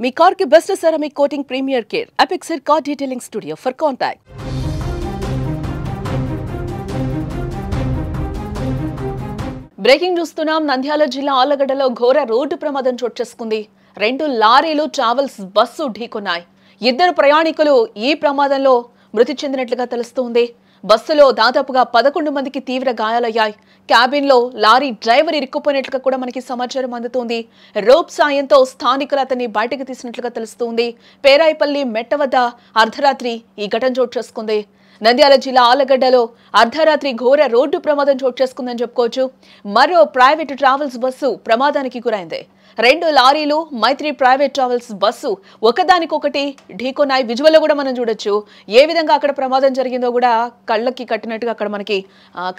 మీ car కి best ceramic coating premier care apexer car detailing studio for contact. Breaking చూస్తున్నాం. నంద్యాల జిల్లా ఆళ్లగడ్డలో ఘోర road ప్రమాదం చోటు చేసుకుంది. 2 లారీలు ట్రావెల్స్ బస్సు ఢీకొన్నాయి. 2 ప్రయాణికులు ఈ ప్రమాదంలో మృతి చెందినట్లుగా తెలుస్తోంది. బస్సులో దాదాపుగా 11 మందికి తీవ్ర గాయాలయ్యాయి. క్యాబిన్లో లారీ డ్రైవర్ ఇరుక్కుపోయినట్లుగా కూడా మనకి సమాచారం అందుతోంది. రోప్ సాయంతో స్థానికులు అతన్ని బయటకు తీసినట్లుగా తెలుస్తోంది. పేరాయిపల్లి మెట్ట వద్ద అర్ధరాత్రి ఈ ఘటన చోటు చేసుకుంది. నంద్యాల జిల్లా ఆళ్లగడ్డలో అర్ధరాత్రి ఘోర రోడ్డు ప్రమాదం చోటు చేసుకుందని చెప్పుకోవచ్చు. మరో ప్రైవేటు ట్రావెల్స్ బస్సు ప్రమాదానికి గురైంది. 2 లారీలు మైత్రి ప్రైవేట్ ట్రావెల్స్ బస్సు ఒకదానికొకటి ఢీకొన్నాయి. విజువల్లో కూడా మనం చూడొచ్చు ఏ విధంగా అక్కడ ప్రమాదం జరిగిందో కూడా కళ్ళకి కట్టినట్టుగా అక్కడ మనకి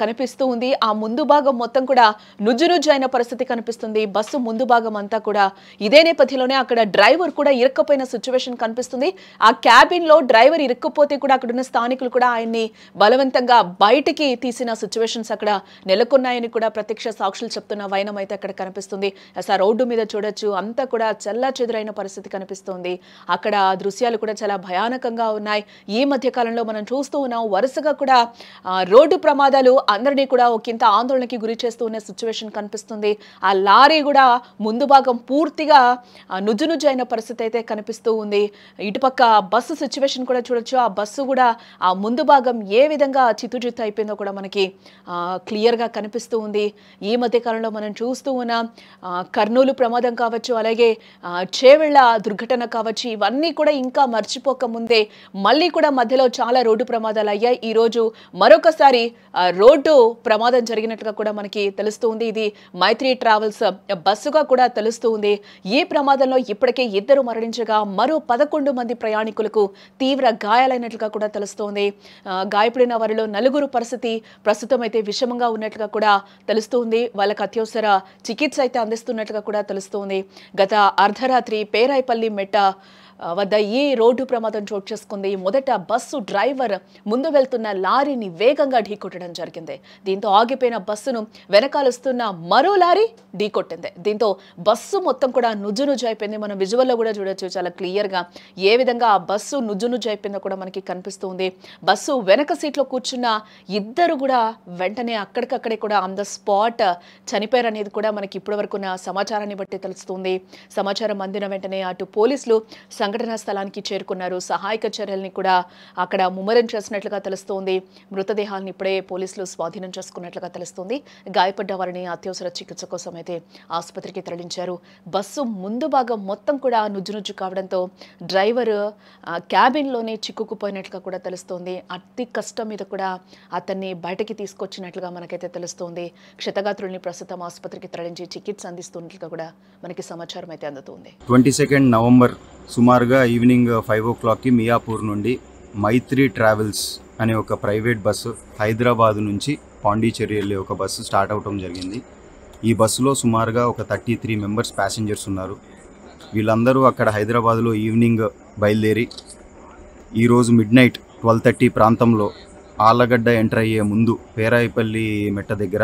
కనిపిస్తూ ఉంది. ఆ ముందు భాగం మొత్తం కూడా నుజ్జునుజ్జు అయిన పరిస్థితి కనిపిస్తుంది. బస్సు ముందు భాగం అంతా కూడా ఇదే నేపథ్యంలోనే అక్కడ డ్రైవర్ కూడా ఇరుక్కుపోయిన సిచ్యువేషన్ కనిపిస్తుంది. ఆ క్యాబిన్ లో డ్రైవర్ ఇరుక్కుపోతే కూడా అక్కడున్న స్థానికులు కూడా ఆయన్ని బలవంతంగా బయటికి తీసిన సిచ్యువేషన్స్ అక్కడ నెలకొన్నాయని కూడా ప్రత్యక్ష సాక్షులు చెప్తున్న వైనం అయితే అక్కడ కనిపిస్తుంది. అసలు రోడ్డు మీద చూడొచ్చు అంతా కూడా చెల్లా చెదురైన పరిస్థితి కనిపిస్తోంది. అక్కడ దృశ్యాలు కూడా చాలా భయానకంగా ఉన్నాయి. ఈ మధ్య కాలంలో మనం చూస్తూ ఉన్నాం వరుసగా కూడా రోడ్డు ప్రమాదాలు అందరినీ కూడా ఒకంత ఆందోళనకి గురి చేస్తూ ఉన్న సిచ్యువేషన్ కనిపిస్తుంది. ఆ లారీ కూడా ముందు భాగం పూర్తిగా నుజ్జునుజ్జు అయిన పరిస్థితి అయితే కనిపిస్తూ ఉంది. ఇటుపక్క బస్సు సిచ్యువేషన్ కూడా చూడొచ్చు. ఆ బస్సు కూడా ఆ ముందు భాగం ఏ విధంగా చిత్తుజిత్తు అయిపోయిందో కూడా మనకి క్లియర్గా కనిపిస్తూ ఉంది. ఈ మధ్య కాలంలో మనం చూస్తూ ఉన్నాం కర్నూలు ప్రమాదం కావచ్చు, అలాగే చేవెళ్ల దుర్ఘటన కావచ్చు, ఇవన్నీ కూడా ఇంకా మర్చిపోక ముందే మళ్ళీ కూడా మధ్యలో చాలా రోడ్డు ప్రమాదాలు అయ్యాయి. ఈ రోజు మరొకసారి రోడ్డు ప్రమాదం జరిగినట్టుగా కూడా మనకి తెలుస్తూ ఉంది. ఇది మైత్రి ట్రావెల్స్ బస్సుగా కూడా తెలుస్తూ ఉంది. ఈ ప్రమాదంలో ఇప్పటికే 2 మరణించగా మరో 11 మంది ప్రయాణికులకు తీవ్ర గాయాలైనట్లుగా కూడా తెలుస్తోంది. గాయపడిన వారిలో 4 పరిస్థితి ప్రస్తుతం అయితే విషమంగా ఉన్నట్లుగా కూడా తెలుస్తుంది. వాళ్ళకి అత్యవసర చికిత్స అయితే అందిస్తున్నట్లుగా కూడా తెలుస్తోంది. గత అర్ధరాత్రి పేరాయిపల్లి మెట్ట వద్ద ఈ రోడ్డు ప్రమాదం చోటు చేసుకుంది. మొదట బస్సు డ్రైవర్ ముందు వెళ్తున్న లారీని వేగంగా ఢీకొట్టడం జరిగింది. దీంతో ఆగిపోయిన బస్సును వెనకాలొస్తున్న మరో లారీ ఢీకొట్టింది. దీంతో బస్సు మొత్తం కూడా నుజ్జునుజ్జు అయిపోయింది. మనం విజువల్లో కూడా చూడొచ్చు చాలా క్లియర్గా ఏ విధంగా ఆ బస్సు నుజ్జునుజ్జు అయిపోయిందో కూడా మనకి కనిపిస్తుంది. బస్సు వెనక సీట్లో కూర్చున్న 2 కూడా వెంటనే అక్కడికక్కడే కూడా ఆన్ ద స్పాట్ చనిపోయారనేది కూడా మనకి ఇప్పటి వరకు ఉన్న సమాచారాన్ని బట్టి తెలుస్తుంది. సమాచారం అందిన వెంటనే అటు పోలీసులు సంఘటనా స్థలానికి చేరుకున్నారు. సహాయక చర్యల్ని కూడా అక్కడ ముమ్మరం చేసినట్లుగా తెలుస్తోంది. మృతదేహాలను ఇప్పుడే పోలీసులు స్వాధీనం చేసుకున్నట్లుగా తెలుస్తోంది. గాయపడ్డ వారిని అత్యవసర చికిత్స కోసం అయితే ఆసుపత్రికి తరలించారు. బస్సు ముందు భాగం మొత్తం కూడా నుజ్జునుజ్జు కావడంతో డ్రైవర్ క్యాబిన్లోనే చిక్కుకుపోయినట్లుగా కూడా తెలుస్తోంది. అతి కష్టం మీద కూడా అతన్ని బయటకి తీసుకొచ్చినట్లుగా మనకైతే తెలుస్తోంది. క్షతగాత్రుల్ని ప్రస్తుతం ఆసుపత్రికి తరలించి చికిత్స అందిస్తున్నట్లుగా కూడా మనకి సమాచారం అయితే అందుతుంది. 22 నవంబర్ సుమారుగా ఈవినింగ్ 5 o'clockకి మియాపూర్ నుండి మైత్రి ట్రావెల్స్ అనే ఒక ప్రైవేట్ బస్సు హైదరాబాద్ నుంచి పాండిచేరి వెళ్ళే ఒక బస్సు స్టార్ట్ అవటం జరిగింది. ఈ బస్సులో సుమారుగా ఒక 33 మెంబర్స్ ప్యాసింజర్స్ ఉన్నారు. వీళ్ళందరూ అక్కడ హైదరాబాద్లో ఈవినింగ్ బయలుదేరి ఈరోజు మిడ్నైట్ 12:30 ప్రాంతంలో ఆళ్లగడ్డ ఎంటర్ అయ్యే ముందు పేరాయిపల్లి మెట్ట దగ్గర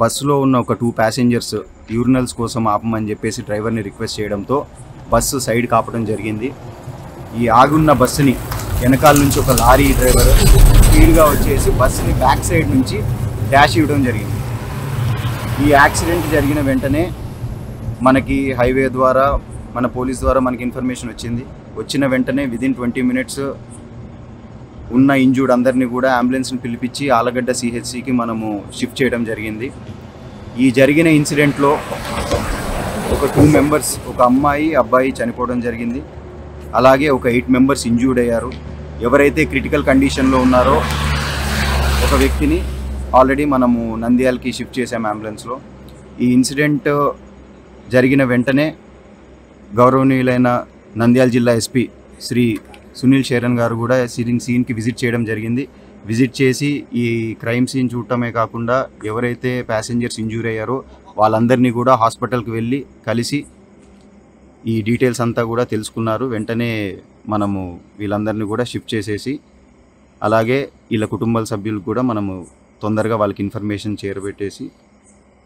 బస్సులో ఉన్న ఒక 2 ప్యాసింజర్స్ యూరినల్స్ కోసం ఆపమని చెప్పేసి డ్రైవర్ని రిక్వెస్ట్ చేయడంతో బస్సు సైడ్ కాపడం జరిగింది. ఈ ఆగున్న బస్సుని వెనకాల నుంచి ఒక లారీ డ్రైవర్ స్పీడ్గా వచ్చేసి బస్సుని బ్యాక్ సైడ్ నుంచి డాష్ ఇవ్వడం జరిగింది. ఈ యాక్సిడెంట్ జరిగిన వెంటనే మనకి హైవే ద్వారా మన పోలీస్ ద్వారా మనకి ఇన్ఫర్మేషన్ వచ్చింది. వచ్చిన వెంటనే విదిన్ 20 minutes ఉన్న ఇంజూర్డ్ అందరినీ కూడా అంబులెన్స్ని పిలిపించి ఆళ్లగడ్డ సిహెచ్సికి మనము షిఫ్ట్ చేయడం జరిగింది. ఈ జరిగిన ఇన్సిడెంట్లో ఒక 2 మెంబర్స్ ఒక అమ్మాయి అబ్బాయి చనిపోవడం జరిగింది. అలాగే ఒక 8 మెంబర్స్ ఇంజూర్డ్ అయ్యారు. ఎవరైతే క్రిటికల్ కండిషన్లో ఉన్నారో ఒక వ్యక్తిని ఆల్రెడీ మనము నంద్యాలకి షిఫ్ట్ చేసాము అంబులెన్స్లో. ఈ ఇన్సిడెంట్ జరిగిన వెంటనే గౌరవనీయులైన నంద్యాల జిల్లా ఎస్పీ శ్రీ సునీల్ శరణ్ గారు కూడా సీన్కి విజిట్ చేయడం జరిగింది. విజిట్ చేసి ఈ క్రైమ్ సీన్ చూడటమే కాకుండా ఎవరైతే ప్యాసింజర్స్ ఇంజూర్ అయ్యారో వాళ్ళందరినీ కూడా హాస్పిటల్కి వెళ్ళి కలిసి ఈ డీటెయిల్స్ అంతా కూడా తెలుసుకున్నారు. వెంటనే మనము వీళ్ళందరినీ కూడా షిఫ్ట్ చేసేసి అలాగే వీళ్ళ కుటుంబ సభ్యులకు కూడా మనము తొందరగా వాళ్ళకి ఇన్ఫర్మేషన్ చేరబెట్టేసి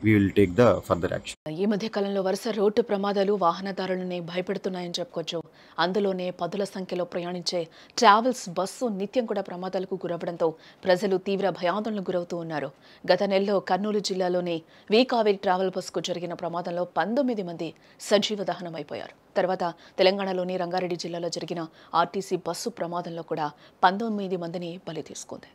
we will take the further action. ఈ మధ్య కాలంలో వరుస రోడ్డు ప్రమాదాలు వాహనదారులని భయపెడుతున్నాయని చెప్పుకోవచ్చు. అందులోనే పదుల సంఖ్యలో ప్రయాణించే ట్రావెల్స్ బస్సు నిత్యం కూడా ప్రమాదాలకు గురవ్వడంతో ప్రజలు తీవ్ర భయాందోళనకు గురవుతూ ఉన్నారు. గత నెలలో కర్నూలు జిల్లాలోని కావేరి ట్రావెల్ బస్సుకు జరిగిన ప్రమాదంలో 19 మంది సజీవ దహనం అయిపోయారు. తర్వాత తెలంగాణలోని రంగారెడ్డి జిల్లాలో జరిగిన ఆర్టీసీ బస్సు ప్రమాదంలో కూడా 19 మందిని బలి తీసుకుంది.